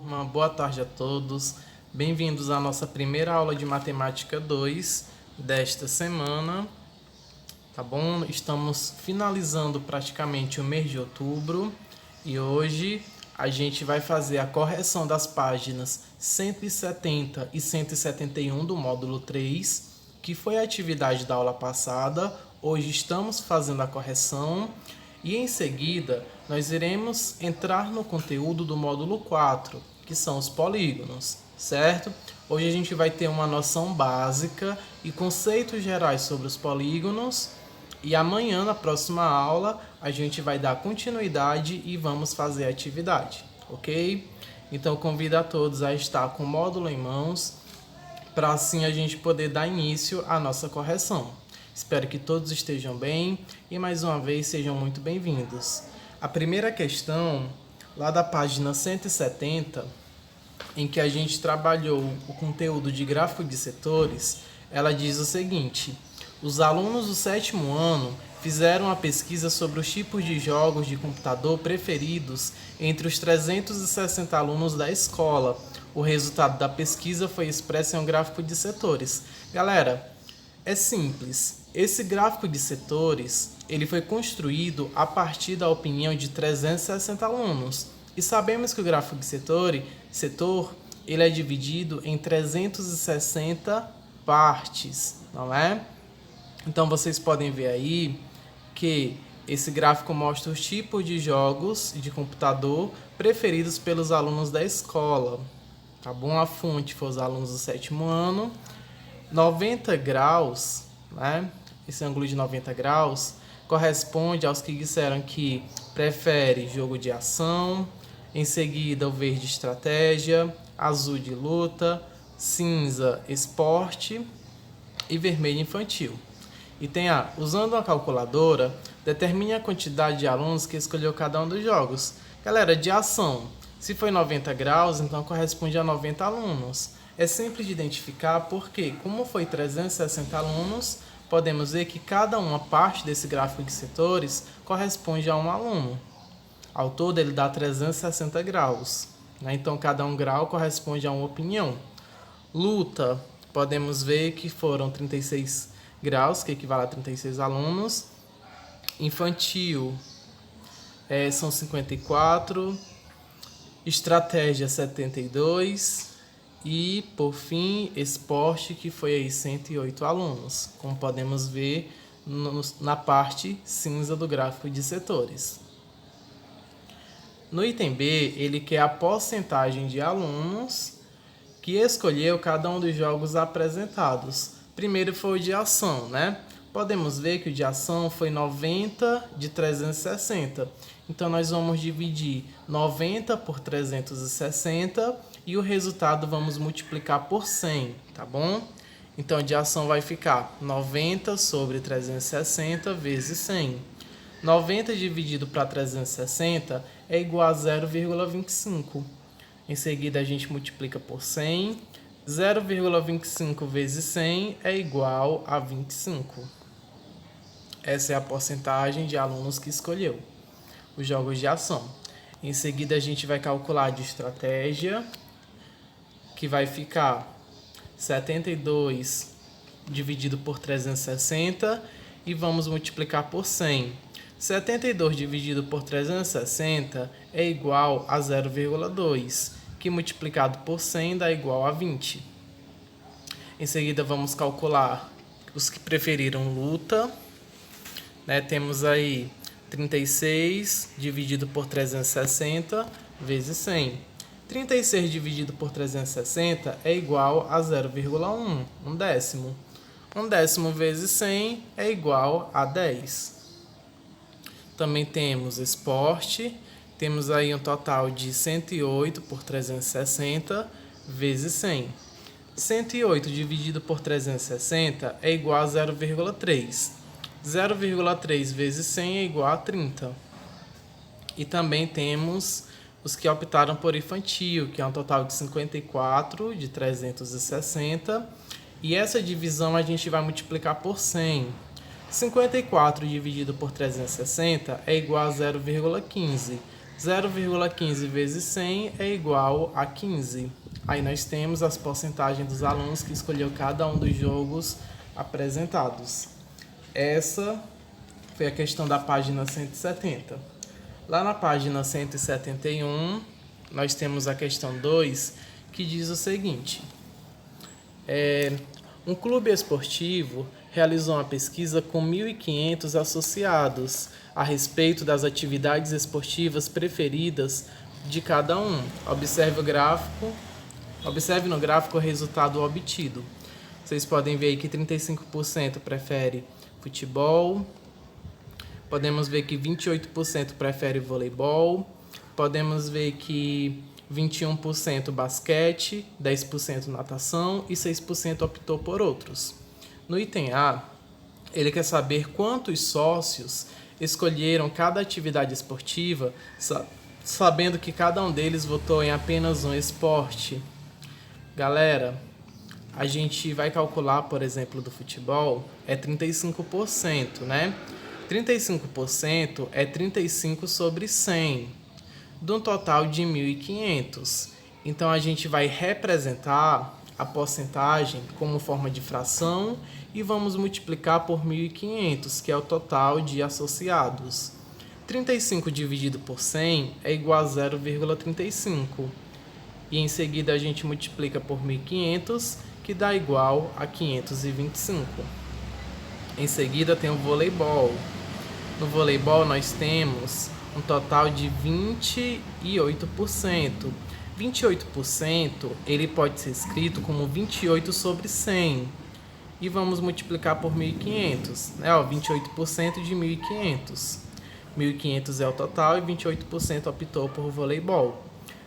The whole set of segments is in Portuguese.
Uma boa tarde a todos. Bem-vindos à nossa primeira aula de Matemática 2 desta semana. Tá bom? Estamos finalizando praticamente o mês de outubro e hoje a gente vai fazer a correção das páginas 170 e 171 do módulo 3, que foi a atividade da aula passada. Hoje estamos fazendo a correção e em seguida nós iremos entrar no conteúdo do módulo 4, que são os polígonos, certo? Hoje a gente vai ter uma noção básica e conceitos gerais sobre os polígonos. E amanhã, na próxima aula, a gente vai dar continuidade e vamos fazer a atividade, ok? Então, convido a todos a estar com o módulo em mãos, para assim a gente poder dar início à nossa correção. Espero que todos estejam bem e, mais uma vez, sejam muito bem-vindos. A primeira questão, lá da página 170, em que a gente trabalhou o conteúdo de gráfico de setores, ela diz o seguinte: os alunos do 7º ano fizeram uma pesquisa sobre os tipos de jogos de computador preferidos entre os 360 alunos da escola. O resultado da pesquisa foi expresso em um gráfico de setores. Galera, é simples. Esse gráfico de setores, ele foi construído a partir da opinião de 360 alunos. E sabemos que o gráfico de setor, ele é dividido em 360 partes, não é? Então vocês podem ver aí que esse gráfico mostra os tipos de jogos de computador preferidos pelos alunos da escola. Tá bom? A fonte foi os alunos do 7º ano. 90 graus, né? Esse ângulo de 90 graus corresponde aos que disseram que prefere jogo de ação, em seguida o verde estratégia, azul de luta, cinza esporte e vermelho infantil. E tem usando uma calculadora, determine a quantidade de alunos que escolheu cada um dos jogos. Galera, de ação, se foi 90 graus, então corresponde a 90 alunos. É simples de identificar porque, como foi 360 alunos, podemos ver que cada uma parte desse gráfico de setores corresponde a um aluno. Ao todo, ele dá 360 graus. Né? Então, cada um grau corresponde a uma opinião. Luta, podemos ver que foram 36 graus, que equivale a 36 alunos. Infantil, são 54. Estratégia, 72. E, por fim, esporte, que foi aí 108 alunos, como podemos ver na parte cinza do gráfico de setores. No item B, ele quer a porcentagem de alunos que escolheu cada um dos jogos apresentados. Primeiro foi o de ação, né? Podemos ver que o de ação foi 90 de 360. Então, nós vamos dividir 90 por 360 e o resultado vamos multiplicar por 100, tá bom? Então, de ação vai ficar 90 sobre 360 vezes 100. 90 dividido para 360 é igual a 0,25. Em seguida, a gente multiplica por 100. 0,25 vezes 100 é igual a 25. Essa é a porcentagem de alunos que escolheu os jogos de ação. Em seguida, a gente vai calcular de estratégia, que vai ficar 72 dividido por 360 e vamos multiplicar por 100. 72 dividido por 360 é igual a 0,2, que multiplicado por 100 dá igual a 20. Em seguida, vamos calcular os que preferiram luta. Né? Temos aí 36 dividido por 360 vezes 100. 36 dividido por 360 é igual a 0,1, um décimo. Um décimo vezes 100 é igual a 10. Também temos esporte. Temos aí um total de 108 por 360 vezes 100. 108 dividido por 360 é igual a 0,3. 0,3 vezes 100 é igual a 30. E também temos os que optaram por infantil, que é um total de 54 de 360. E essa divisão a gente vai multiplicar por 100. 54 dividido por 360 é igual a 0,15. 0,15 vezes 100 é igual a 15. Aí nós temos as porcentagens dos alunos que escolheu cada um dos jogos apresentados. Essa foi a questão da página 170. Lá na página 171, nós temos a questão 2, que diz o seguinte: um clube esportivo realizou uma pesquisa com 1.500 associados a respeito das atividades esportivas preferidas de cada um. Observe no gráfico o resultado obtido. Vocês podem ver aí que 35% prefere futebol, podemos ver que 28% prefere voleibol, podemos ver que 21% basquete, 10% natação e 6% optou por outros. No item A, ele quer saber quantos sócios escolheram cada atividade esportiva, sabendo que cada um deles votou em apenas um esporte. Galera, a gente vai calcular, por exemplo, do futebol, é 35%, né? 35% é 35 sobre 100, de um total de 1.500. Então, a gente vai representar a porcentagem como forma de fração e vamos multiplicar por 1.500, que é o total de associados. 35 dividido por 100 é igual a 0,35. E em seguida a gente multiplica por 1.500, que dá igual a 525. Em seguida tem o voleibol. No voleibol nós temos um total de 28%. 28% ele pode ser escrito como 28 sobre 100. E vamos multiplicar por 1.500. 28% de 1.500. 1.500 é o total e 28% optou por voleibol.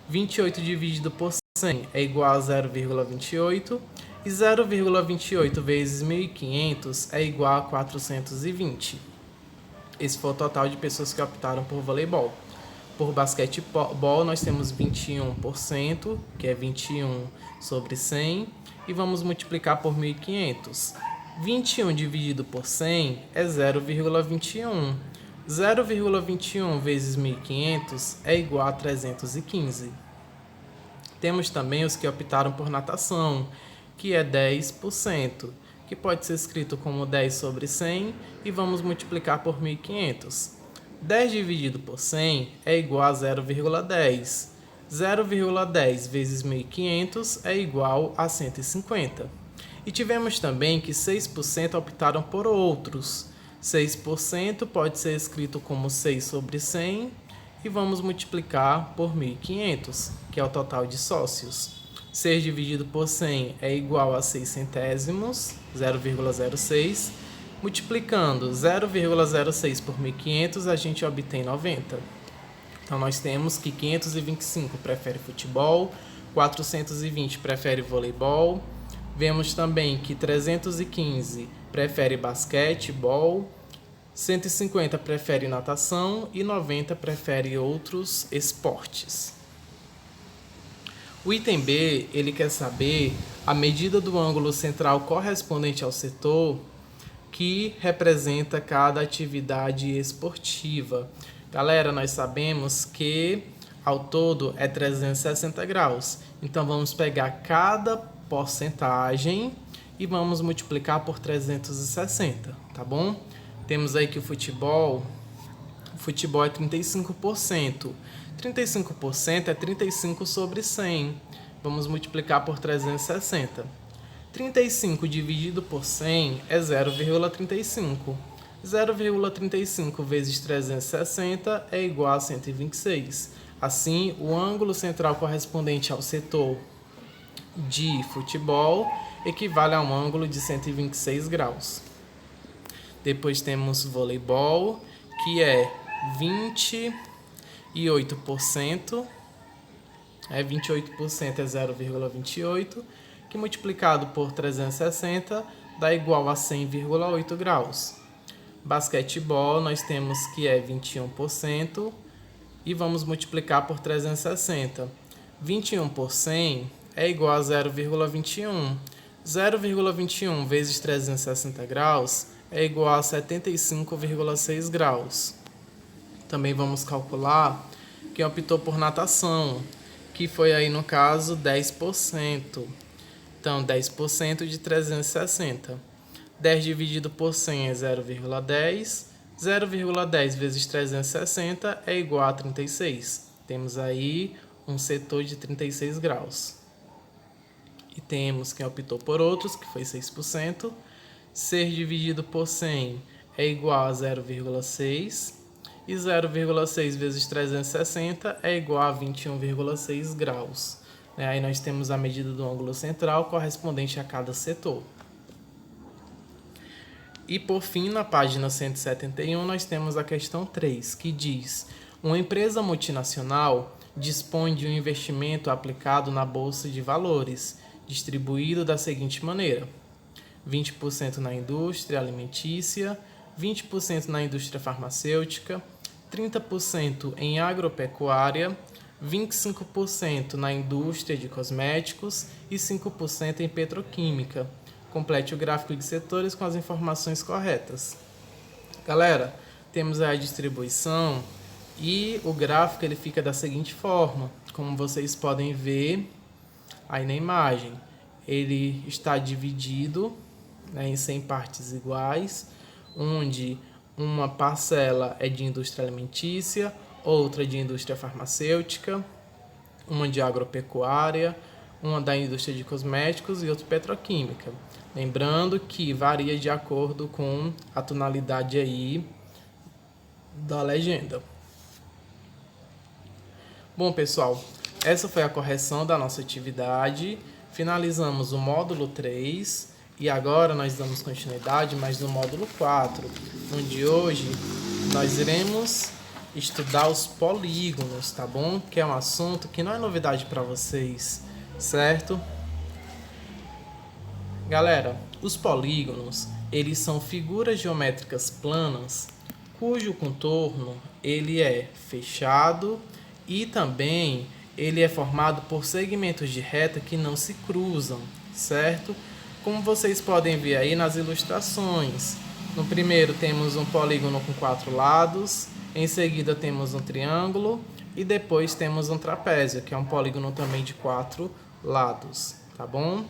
28 dividido por 100 é igual a 0,28. E 0,28 vezes 1.500 é igual a 420. Esse foi o total de pessoas que optaram por voleibol. Por basquetebol, nós temos 21%, que é 21 sobre 100, e vamos multiplicar por 1.500. 21 dividido por 100 é 0,21. 0,21 vezes 1.500 é igual a 315. Temos também os que optaram por natação, que é 10%, que pode ser escrito como 10 sobre 100, e vamos multiplicar por 1.500. 10 dividido por 100 é igual a 0,10. 0,10 vezes 1.500 é igual a 150. E tivemos também que 6% optaram por outros. 6% pode ser escrito como 6 sobre 100 e vamos multiplicar por 1.500, que é o total de sócios. 6 dividido por 100 é igual a 6 centésimos, 0,06. Multiplicando 0,06 por 1.500, a gente obtém 90. Então, nós temos que 525 prefere futebol, 420 prefere voleibol. Vemos também que 315 prefere basquetebol, 150 prefere natação e 90 prefere outros esportes. O item B, ele quer saber a medida do ângulo central correspondente ao setor que representa cada atividade esportiva. Galera, nós sabemos que ao todo é 360 graus. Então, vamos pegar cada porcentagem e vamos multiplicar por 360, tá bom? Temos aí que o futebol é 35%. 35% é 35 sobre 100. Vamos multiplicar por 360. 35 dividido por 100 é 0,35. 0,35 vezes 360 é igual a 126. Assim, o ângulo central correspondente ao setor de futebol equivale a um ângulo de 126 graus. Depois temos voleibol, que é 28%. 28% é 0,28, que multiplicado por 360 dá igual a 100,8 graus. Basquetebol, nós temos que é 21% e vamos multiplicar por 360. 21 por 100 é igual a 0,21. 0,21 vezes 360 graus é igual a 75,6 graus. Também vamos calcular Quem optou por natação, que foi aí no caso 10%. Então, 10% de 360. 10 dividido por 100 é 0,10. 0,10 vezes 360 é igual a 36. Temos aí um setor de 36 graus. E temos quem optou por outros, que foi 6%. Ser dividido por 100 é igual a 0,6. E 0,6 vezes 360 é igual a 21,6 graus. Aí nós temos a medida do ângulo central correspondente a cada setor. E por fim, na página 171, nós temos a questão 3, que diz: uma empresa multinacional dispõe de um investimento aplicado na Bolsa de Valores, distribuído da seguinte maneira: 20% na indústria alimentícia, 20% na indústria farmacêutica, 30% em agropecuária, 25% na indústria de cosméticos e 5% em petroquímica. Complete o gráfico de setores com as informações corretas. Galera, temos a distribuição e o gráfico ele fica da seguinte forma, como vocês podem ver aí na imagem. Ele está dividido, em 100 partes iguais, onde uma parcela é de indústria alimentícia, outra de indústria farmacêutica, uma de agropecuária, uma da indústria de cosméticos e outra petroquímica. Lembrando que varia de acordo com a tonalidade aí da legenda. Bom, pessoal, essa foi a correção da nossa atividade. Finalizamos o módulo 3 e agora nós damos continuidade, mas no módulo 4, onde hoje nós iremos estudar os polígonos, tá bom? Que é um assunto que não é novidade para vocês, certo? Galera, os polígonos, eles são figuras geométricas planas, cujo contorno ele é fechado e também ele é formado por segmentos de reta que não se cruzam, certo? Como vocês podem ver aí nas ilustrações. No primeiro temos um polígono com 4 lados, em seguida temos um triângulo e depois temos um trapézio, que é um polígono também de 4 lados, tá bom?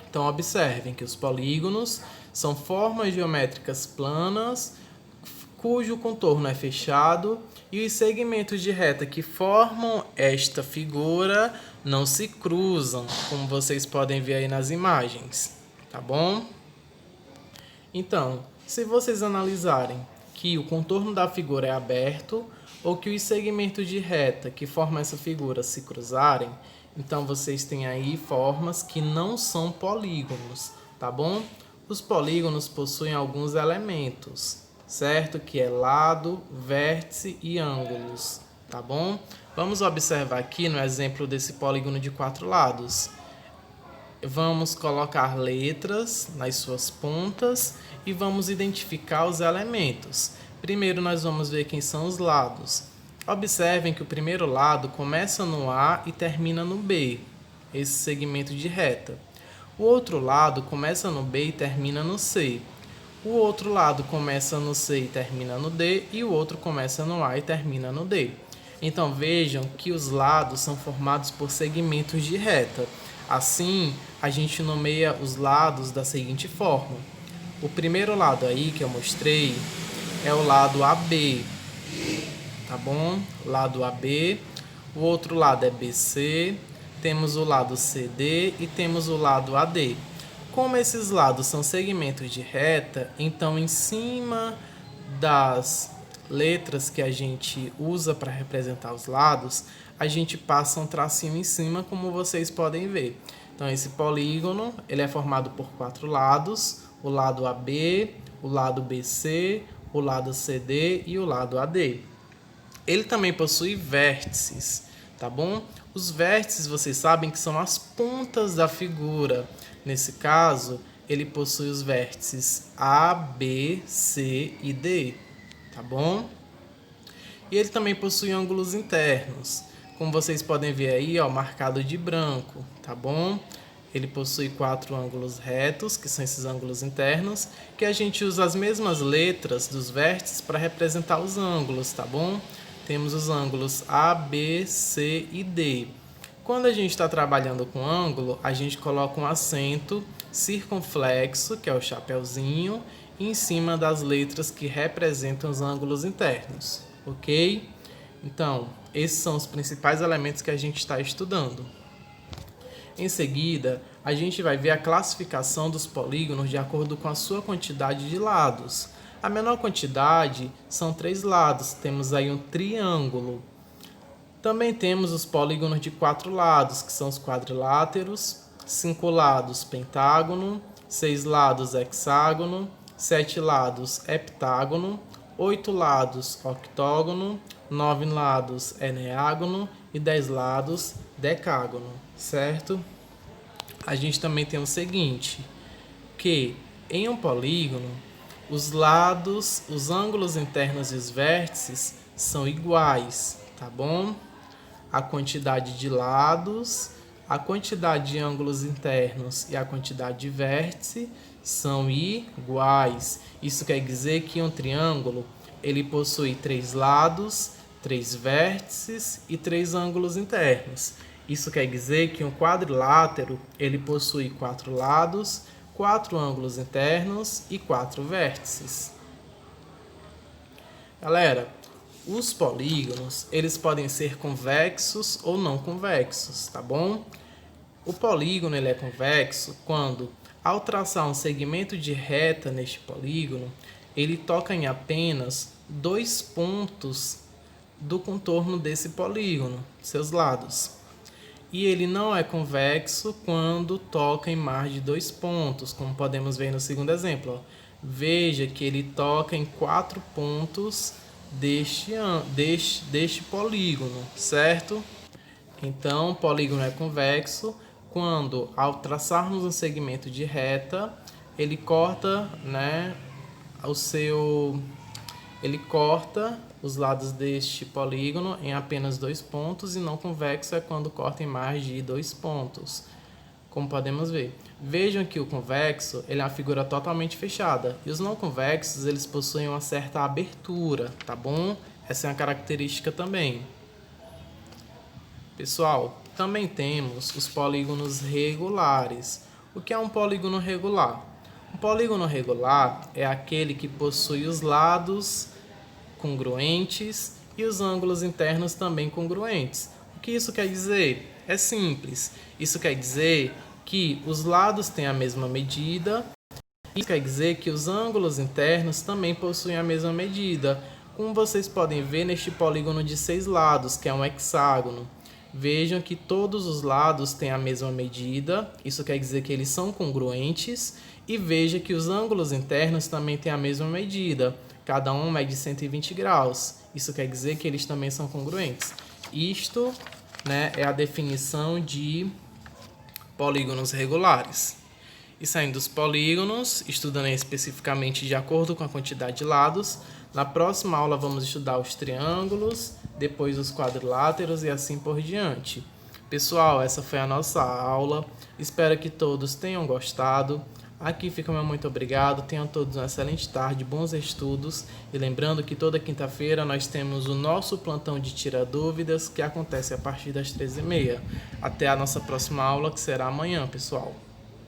Então observem que os polígonos são formas geométricas planas, cujo contorno é fechado e os segmentos de reta que formam esta figura não se cruzam, como vocês podem ver aí nas imagens, tá bom? Então, se vocês analisarem que o contorno da figura é aberto ou que os segmentos de reta que formam essa figura se cruzarem, então vocês têm aí formas que não são polígonos, tá bom? Os polígonos possuem alguns elementos, certo? Que é lado, vértice e ângulos, tá bom? Vamos observar aqui no exemplo desse polígono de 4 lados. Vamos colocar letras nas suas pontas e vamos identificar os elementos. Primeiro nós vamos ver quem são os lados. Observem que o primeiro lado começa no A e termina no B, esse segmento de reta. O outro lado começa no B e termina no C. O outro lado começa no C e termina no D, e o outro começa no A e termina no D. Então vejam que os lados são formados por segmentos de reta. Assim, a gente nomeia os lados da seguinte forma. O primeiro lado aí que eu mostrei é o lado AB, tá bom? Lado AB. O outro lado é BC, temos o lado CD e temos o lado AD. Como esses lados são segmentos de reta, então em cima das letras que a gente usa para representar os lados, a gente passa um tracinho em cima, como vocês podem ver. Então esse polígono ele é formado por 4 lados, o lado AB, o lado BC, o lado CD e o lado AD. Ele também possui vértices, tá bom? Os vértices vocês sabem que são as pontas da figura. Nesse caso, ele possui os vértices A, B, C e D, tá bom? E ele também possui ângulos internos, como vocês podem ver aí, ó, marcado de branco, tá bom? Ele possui 4 ângulos retos, que são esses ângulos internos, que a gente usa as mesmas letras dos vértices para representar os ângulos, tá bom? temos os ângulos A, B, C e D. Quando a gente está trabalhando com ângulo, a gente coloca um acento circunflexo, que é o chapeuzinho, em cima das letras que representam os ângulos internos, ok? Então, esses são os principais elementos que a gente está estudando. Em seguida, a gente vai ver a classificação dos polígonos de acordo com a sua quantidade de lados. A menor quantidade são 3 lados, temos aí um triângulo. Também temos os polígonos de 4 lados, que são os quadriláteros, 5 lados, pentágono, 6 lados, hexágono, 7 lados, heptágono, 8 lados, octógono, 9 lados, eneágono e 10 lados, decágono, certo? A gente também tem o seguinte, que em um polígono, os lados, os ângulos internos e os vértices são iguais, tá bom? A quantidade de lados, a quantidade de ângulos internos e a quantidade de vértice são iguais. Isso quer dizer que um triângulo ele possui 3 lados, 3 vértices e 3 ângulos internos. Isso quer dizer que um quadrilátero ele possui 4 lados, 4 ângulos internos e 4 vértices. Galera, os polígonos, eles podem ser convexos ou não convexos, tá bom? O polígono ele é convexo quando, ao traçar um segmento de reta neste polígono, ele toca em apenas 2 pontos do contorno desse polígono, seus lados. E ele não é convexo quando toca em mais de 2 pontos, como podemos ver no segundo exemplo. Ó. Veja que ele toca em 4 pontos deste polígono, certo? Então, o polígono é convexo quando, ao traçarmos um segmento de reta, ele corta, ele corta os lados deste polígono em apenas 2 pontos, e não convexo é quando corta em mais de 2 pontos, como podemos ver. Vejam que o convexo ele é uma figura totalmente fechada, e os não convexos eles possuem uma certa abertura, tá bom? Essa é uma característica também. Pessoal, também temos os polígonos regulares. O que é um polígono regular? Um polígono regular é aquele que possui os lados congruentes e os ângulos internos também congruentes. O que isso quer dizer? É simples. Isso quer dizer que os lados têm a mesma medida. Isso quer dizer que os ângulos internos também possuem a mesma medida. Como vocês podem ver neste polígono de 6 lados, que é um hexágono. Vejam que todos os lados têm a mesma medida. Isso quer dizer que eles são congruentes. E veja que os ângulos internos também têm a mesma medida. Cada um mede 120 graus. Isso quer dizer que eles também são congruentes. Isto, é a definição de polígonos regulares. E saindo dos polígonos, estudando especificamente de acordo com a quantidade de lados, na próxima aula vamos estudar os triângulos, depois os quadriláteros e assim por diante. Pessoal, essa foi a nossa aula. Espero que todos tenham gostado. Aqui fica o meu muito obrigado, tenham todos uma excelente tarde, bons estudos, e lembrando que toda quinta-feira nós temos o nosso plantão de Tira Dúvidas, que acontece a partir das 13h30. Até a nossa próxima aula, que será amanhã, pessoal.